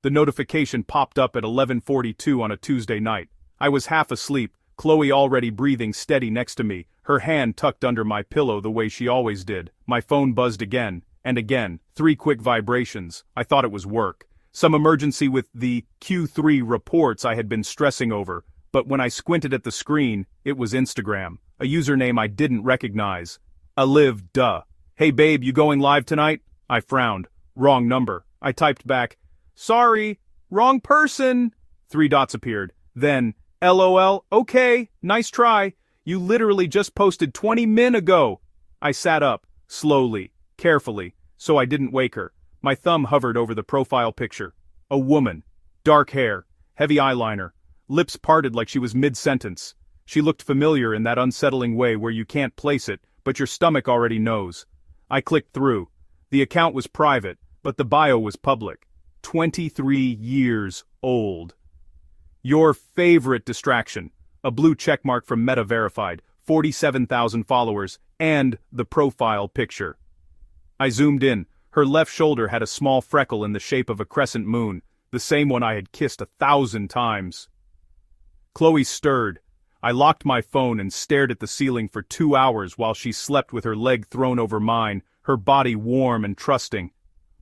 The notification popped up at 11:42 on a Tuesday night. I was half asleep, Chloe already breathing steady next to me, her hand tucked under my pillow the way she always did. My phone buzzed again, and again, 3 quick vibrations. I thought it was work. Some emergency with the Q3 reports I had been stressing over, but when I squinted at the screen, it was Instagram, a username I didn't recognize. Aliv, duh. Hey babe, you going live tonight? I frowned. Wrong number. I typed back, sorry, wrong person. 3 dots appeared. Then, LOL, okay, nice try. You literally just posted 20 min ago. I sat up, slowly, carefully, so I didn't wake her. My thumb hovered over the profile picture. A woman. Dark hair, heavy eyeliner, lips parted like she was mid-sentence. She looked familiar in that unsettling way where you can't place it, but your stomach already knows. I clicked through. The account was private, but the bio was public. 23 years old. Your favorite distraction. A blue checkmark from Meta verified, 47,000 followers, and the profile picture. I zoomed in. Her left shoulder had a small freckle in the shape of a crescent moon, the same one I had kissed 1,000 times. Chloe stirred. I locked my phone and stared at the ceiling for 2 hours while she slept with her leg thrown over mine, her body warm and trusting.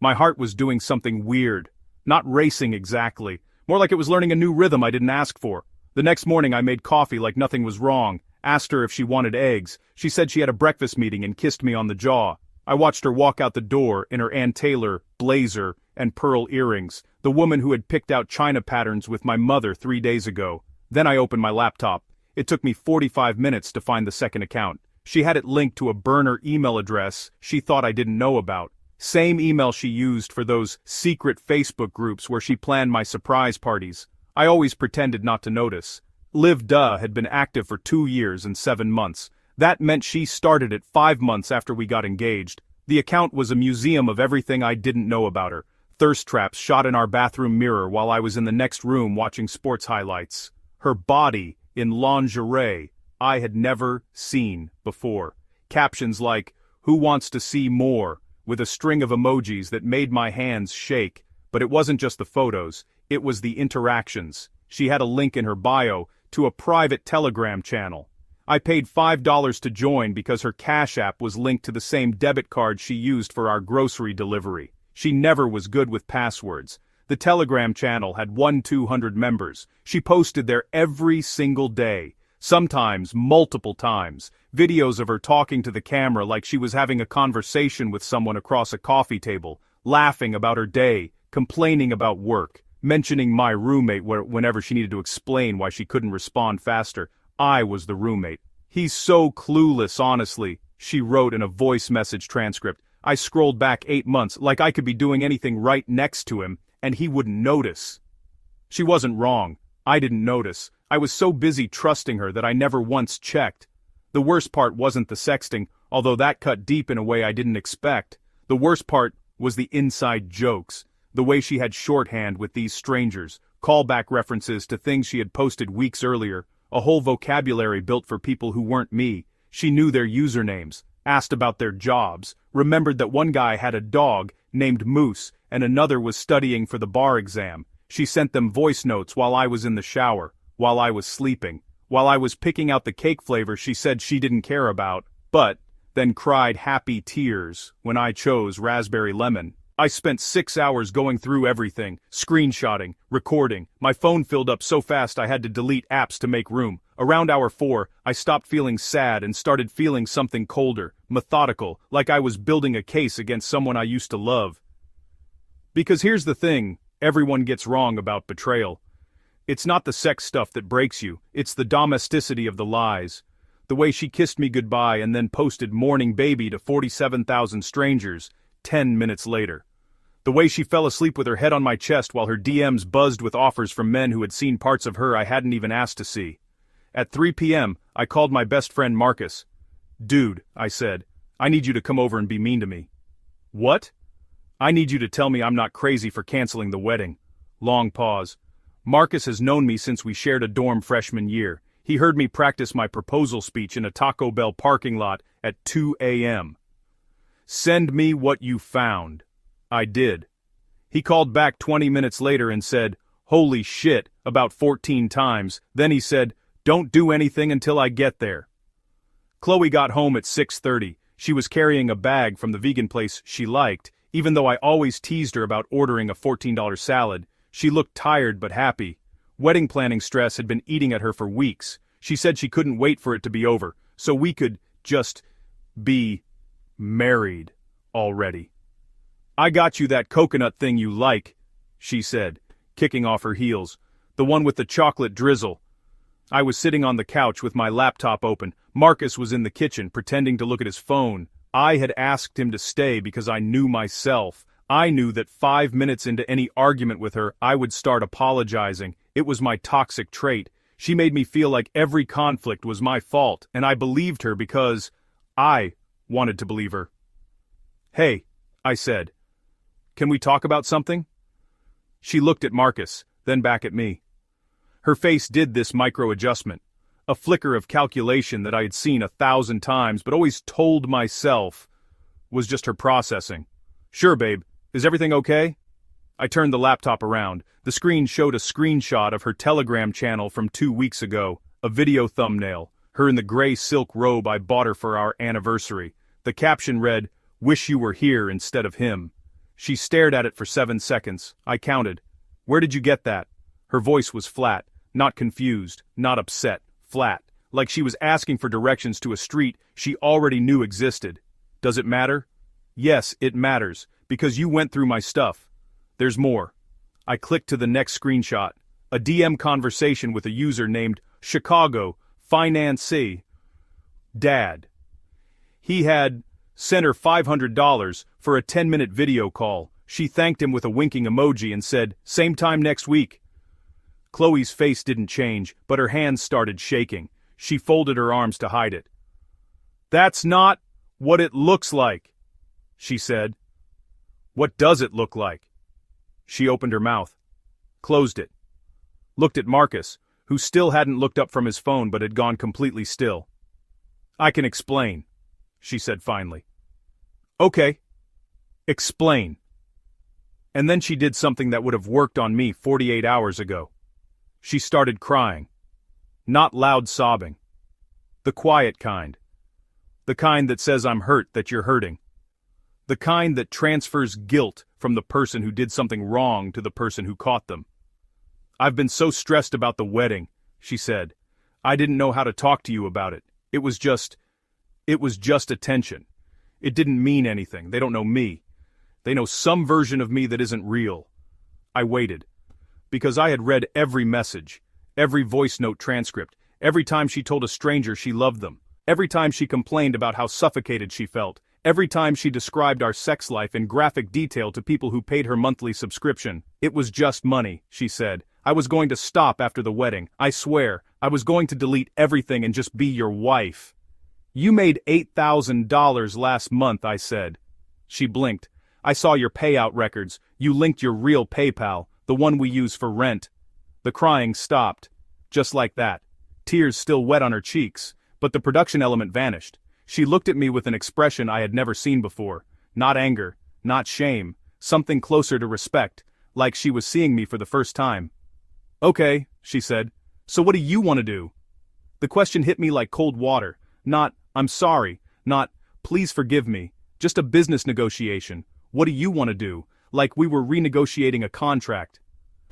My heart was doing something weird. Not racing exactly. More like it was learning a new rhythm I didn't ask for. The next morning I made coffee like nothing was wrong, asked her if she wanted eggs. She said she had a breakfast meeting and kissed me on the jaw. I watched her walk out the door in her Ann Taylor blazer and pearl earrings, the woman who had picked out china patterns with my mother 3 days ago. Then I opened my laptop. It took me 45 minutes to find the second account. She had it linked to a burner email address she thought I didn't know about. Same email she used for those secret Facebook groups where she planned my surprise parties. I always pretended not to notice. Liv Duh had been active for 2 years and 7 months. That meant she started it 5 months after we got engaged. The account was a museum of everything I didn't know about her. Thirst traps shot in our bathroom mirror while I was in the next room watching sports highlights. Her body in lingerie I had never seen before. Captions like, "Who wants to see more?" with a string of emojis that made my hands shake. But it wasn't just the photos, it was the interactions. She had a link in her bio to a private Telegram channel. I paid $5 to join because her Cash App was linked to the same debit card she used for our grocery delivery. She never was good with passwords. The Telegram channel had 1-200 members. She posted there every single day. Sometimes multiple times, videos of her talking to the camera like she was having a conversation with someone across a coffee table, laughing about her day, complaining about work, mentioning my roommate whenever she needed to explain why she couldn't respond faster. I was the roommate. "He's so clueless, honestly," she wrote in a voice message transcript. I scrolled back 8 months like I could be doing anything right next to him, and he wouldn't notice. She wasn't wrong. I didn't notice. I was so busy trusting her that I never once checked. The worst part wasn't the sexting, although that cut deep in a way I didn't expect. The worst part was the inside jokes, the way she had shorthand with these strangers, callback references to things she had posted weeks earlier, a whole vocabulary built for people who weren't me. She knew their usernames, asked about their jobs, remembered that one guy had a dog named Moose and another was studying for the bar exam. She sent them voice notes while I was in the shower, while I was sleeping, while I was picking out the cake flavor she said she didn't care about, but then cried happy tears when I chose raspberry lemon. I spent 6 hours going through everything, screenshotting, recording. My phone filled up so fast I had to delete apps to make room. Around hour 4, I stopped feeling sad and started feeling something colder, methodical, like I was building a case against someone I used to love. Because here's the thing everyone gets wrong about betrayal. It's not the sex stuff that breaks you, it's the domesticity of the lies. The way she kissed me goodbye and then posted morning baby to 47,000 strangers 10 minutes later. The way she fell asleep with her head on my chest while her DMs buzzed with offers from men who had seen parts of her I hadn't even asked to see. At 3 p.m., I called my best friend Marcus. "Dude," I said, "I need you to come over and be mean to me." "What?" "I need you to tell me I'm not crazy for canceling the wedding." Long pause. Marcus has known me since we shared a dorm freshman year. He heard me practice my proposal speech in a Taco Bell parking lot at 2 a.m. "Send me what you found." I did. He called back 20 minutes later and said, "Holy shit," about 14 times. Then he said, "Don't do anything until I get there." Chloe got home at 6:30. She was carrying a bag from the vegan place she liked. Even though I always teased her about ordering a $14 salad, she looked tired but happy. Wedding planning stress had been eating at her for weeks. She said she couldn't wait for it to be over, so we could just be married already. "I got you that coconut thing you like," she said, kicking off her heels. "The one with the chocolate drizzle." I was sitting on the couch with my laptop open. Marcus was in the kitchen, pretending to look at his phone. I had asked him to stay because I knew myself. I knew that 5 minutes into any argument with her, I would start apologizing. It was my toxic trait. She made me feel like every conflict was my fault, and I believed her because I wanted to believe her. "Hey," I said. "Can we talk about something?" She looked at Marcus, then back at me. Her face did this micro-adjustment, a flicker of calculation that I had seen 1,000 times but always told myself was just her processing. "Sure, babe. Is everything okay?" I turned the laptop around. The screen showed a screenshot of her Telegram channel from 2 weeks ago, a video thumbnail, her in the gray silk robe I bought her for our anniversary. The caption read, "Wish you were here instead of him." She stared at it for 7 seconds. I counted. "Where did you get that?" Her voice was flat, not confused, not upset, flat, like she was asking for directions to a street she already knew existed. "Does it matter?" "Yes, it matters, because you went through my stuff. There's more." I clicked to the next screenshot, a DM conversation with a user named Chicago Fiancée Dad. He had sent her $500 for a 10-minute video call. She thanked him with a winking emoji and said, "Same time next week." Chloe's face didn't change, but her hands started shaking. She folded her arms to hide it. "That's not what it looks like," she said. "What does it look like?" She opened her mouth, closed it, looked at Marcus, who still hadn't looked up from his phone but had gone completely still. "I can explain," she said finally. "Okay. Explain." And then she did something that would have worked on me 48 hours ago. She started crying. Not loud sobbing. The quiet kind. The kind that says I'm hurt that you're hurting. The kind that transfers guilt from the person who did something wrong to the person who caught them. "I've been so stressed about the wedding," she said. "I didn't know how to talk to you about it. It was just attention. It didn't mean anything. They don't know me. They know some version of me that isn't real." I waited. Because I had read every message, every voice note transcript, every time she told a stranger she loved them, every time she complained about how suffocated she felt, every time she described our sex life in graphic detail to people who paid her monthly subscription. "It was just money," she said. "I was going to stop after the wedding. I swear, I was going to delete everything and just be your wife." "You made $8,000 last month," I said. She blinked. "I saw your payout records. You linked your real PayPal, the one we use for rent." The crying stopped. Just like that. Tears still wet on her cheeks, but the production element vanished. She looked at me with an expression I had never seen before. Not anger, not shame, something closer to respect, like she was seeing me for the first time. "Okay," she said. "So what do you want to do?" The question hit me like cold water. Not, "I'm sorry," not, "Please forgive me," just a business negotiation. What do you want to do? Like we were renegotiating a contract.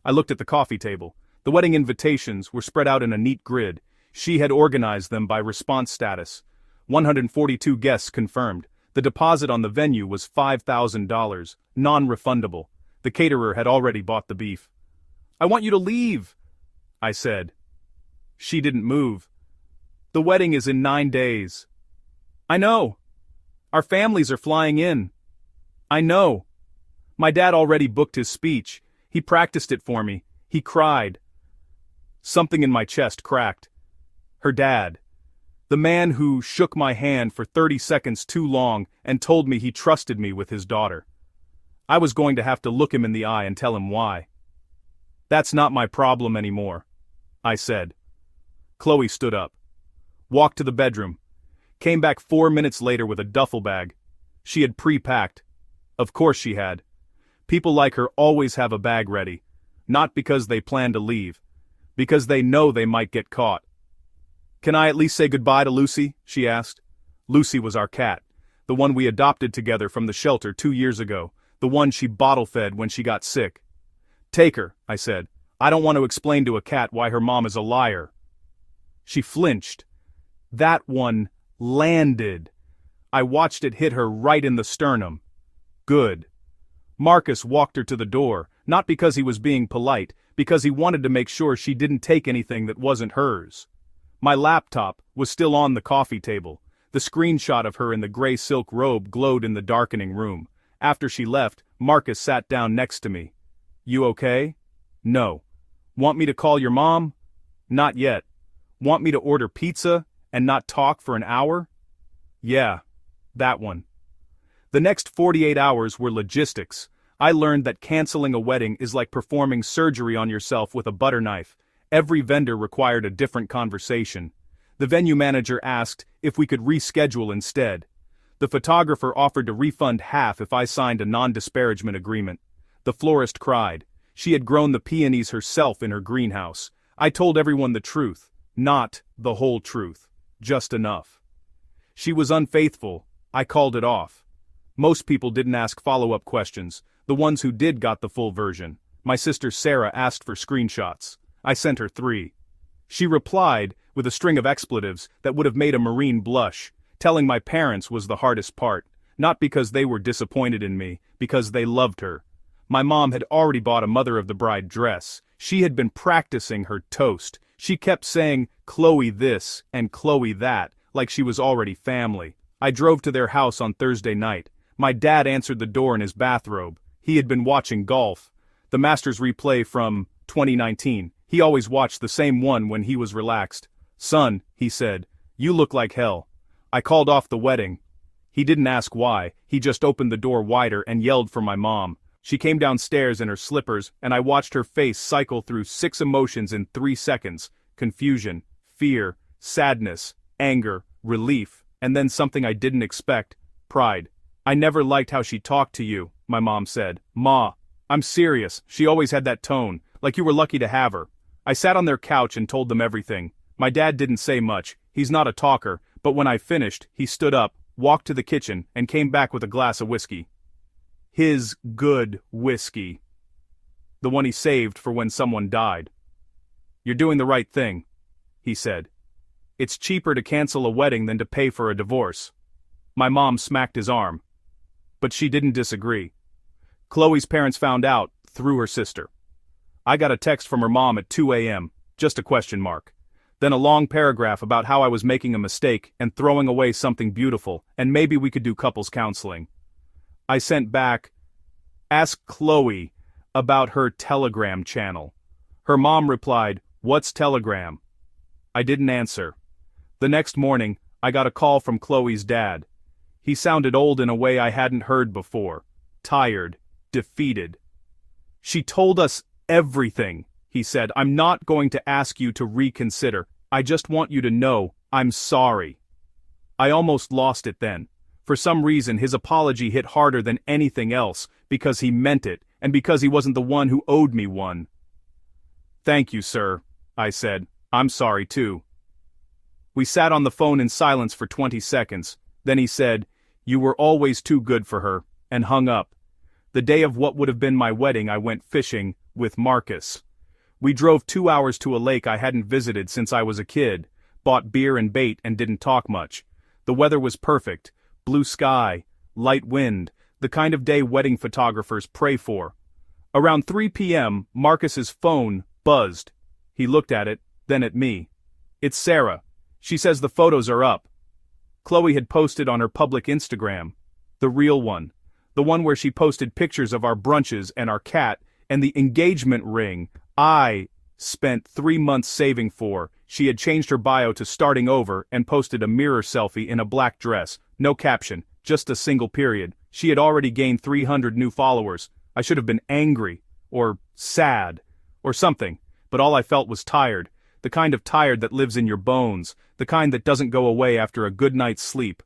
I looked at the coffee table. The wedding invitations were spread out in a neat grid. She had organized them by response status. 142 guests confirmed. The deposit on the venue was $5,000, non-refundable. The caterer had already bought the beef. "I want you to leave," I said. She didn't move. "The wedding is in 9 days." "I know. Our families are flying in." "I know. My dad already booked his speech. He practiced it for me. He cried." Something in my chest cracked. Her dad. The man who shook my hand for 30 seconds too long and told me he trusted me with his daughter. I was going to have to look him in the eye and tell him why. "That's not my problem anymore," I said. Chloe stood up. Walked to the bedroom. Came back 4 minutes later with a duffel bag. She had pre-packed. Of course she had. People like her always have a bag ready. Not because they plan to leave. Because they know they might get caught. "Can I at least say goodbye to Lucy?" she asked. Lucy was our cat. The one we adopted together from the shelter 2 years ago. The one she bottle-fed when she got sick. "Take her," I said. "I don't want to explain to a cat why her mom is a liar." She flinched. That one landed. I watched it hit her right in the sternum. Good. Marcus walked her to the door, not because he was being polite, because he wanted to make sure she didn't take anything that wasn't hers. My laptop was still on the coffee table. The screenshot of her in the gray silk robe glowed in the darkening room. After she left, Marcus sat down next to me. "You okay?" "No." "Want me to call your mom?" "Not yet." "Want me to order pizza and not talk for an hour?" "Yeah, that one." The next 48 hours were logistics. I learned that canceling a wedding is like performing surgery on yourself with a butter knife. Every vendor required a different conversation. The venue manager asked if we could reschedule instead. The photographer offered to refund half if I signed a non-disparagement agreement. The florist cried. She had grown the peonies herself in her greenhouse. I told everyone the truth, not the whole truth, just enough. She was unfaithful. I called it off. Most people didn't ask follow-up questions. The ones who did got the full version. My sister Sarah asked for screenshots. I sent her 3. She replied with a string of expletives that would have made a Marine blush, telling my parents was the hardest part, not because they were disappointed in me, because they loved her. My mom had already bought a mother of the bride dress. She had been practicing her toast. She kept saying, "Chloe this and Chloe that," like she was already family. I drove to their house on Thursday night. My dad answered the door in his bathrobe. He had been watching golf. The Masters replay from 2019. He always watched the same one when he was relaxed. "Son," he said, "you look like hell." I called off the wedding. He didn't ask why, he just opened the door wider and yelled for my mom. She came downstairs in her slippers, and I watched her face cycle through 6 emotions in 3 seconds. Confusion, fear, sadness, anger, relief, and then something I didn't expect, pride. "I never liked how she talked to you," my mom said. "Ma, I'm serious, she always had that tone, like you were lucky to have her." I sat on their couch and told them everything. My dad didn't say much, he's not a talker, but when I finished, he stood up, walked to the kitchen, and came back with a glass of whiskey. His good whiskey. The one he saved for when someone died. "You're doing the right thing," he said. "It's cheaper to cancel a wedding than to pay for a divorce." My mom smacked his arm. But she didn't disagree. Chloe's parents found out, through her sister. I got a text from her mom at 2 a.m., just a question mark. Then a long paragraph about how I was making a mistake and throwing away something beautiful, and maybe we could do couples counseling. I sent back, "Ask Chloe about her Telegram channel." Her mom replied, "What's Telegram?" I didn't answer. The next morning, I got a call from Chloe's dad. He sounded old in a way I hadn't heard before. Tired, defeated. "She told us everything," he said. "I'm not going to ask you to reconsider. I just want you to know, I'm sorry." I almost lost it then. For some reason his apology hit harder than anything else, because he meant it, and because he wasn't the one who owed me one. "Thank you, sir," I said. "I'm sorry too." We sat on the phone in silence for 20 seconds. Then he said, "You were always too good for her," and hung up. The day of what would have been my wedding I went fishing with Marcus. We drove 2 hours to a lake I hadn't visited since I was a kid, bought beer and bait and didn't talk much. The weather was perfect, blue sky, light wind, the kind of day wedding photographers pray for. Around 3 p.m., Marcus's phone buzzed. He looked at it, then at me. "It's Sarah. She says the photos are up." Chloe had posted on her public Instagram. The real one. The one where she posted pictures of our brunches and our cat, and the engagement ring I spent 3 months saving for. She had changed her bio to starting over and posted a mirror selfie in a black dress. No caption, just a single period. She had already gained 300 new followers. I should have been angry, or sad, or something, but all I felt was tired. The kind of tired that lives in your bones, the kind that doesn't go away after a good night's sleep.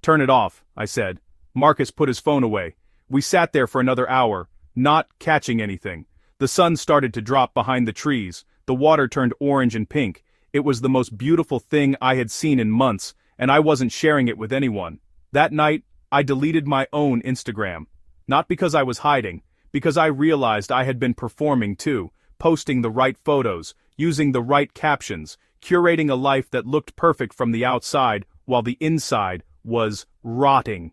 "Turn it off," I said. Marcus put his phone away. We sat there for another hour. not catching anything. The sun started to drop behind the trees, the water turned orange and pink. It was the most beautiful thing I had seen in months, and I wasn't sharing it with anyone. That night, I deleted my own Instagram. Not because I was hiding, because I realized I had been performing too, posting the right photos, using the right captions, curating a life that looked perfect from the outside, while the inside was rotting.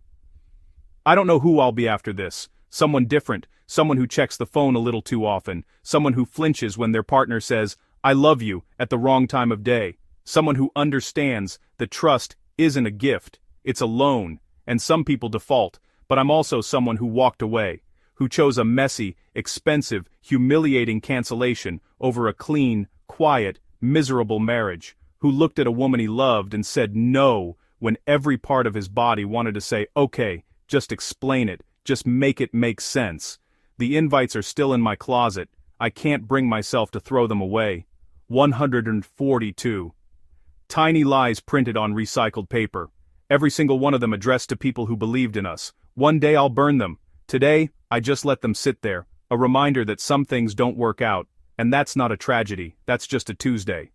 I don't know who I'll be after this. Someone different, someone who checks the phone a little too often, someone who flinches when their partner says, "I love you," at the wrong time of day, someone who understands that trust isn't a gift, it's a loan, and some people default, but I'm also someone who walked away, who chose a messy, expensive, humiliating cancellation over a clean, quiet, miserable marriage, who looked at a woman he loved and said no when every part of his body wanted to say, "Okay, just explain it, just make it make sense." The invites are still in my closet. I can't bring myself to throw them away. 142. Tiny lies printed on recycled paper. Every single one of them addressed to people who believed in us. One day I'll burn them. Today, I just let them sit there, a reminder that some things don't work out, and that's not a tragedy, that's just a Tuesday.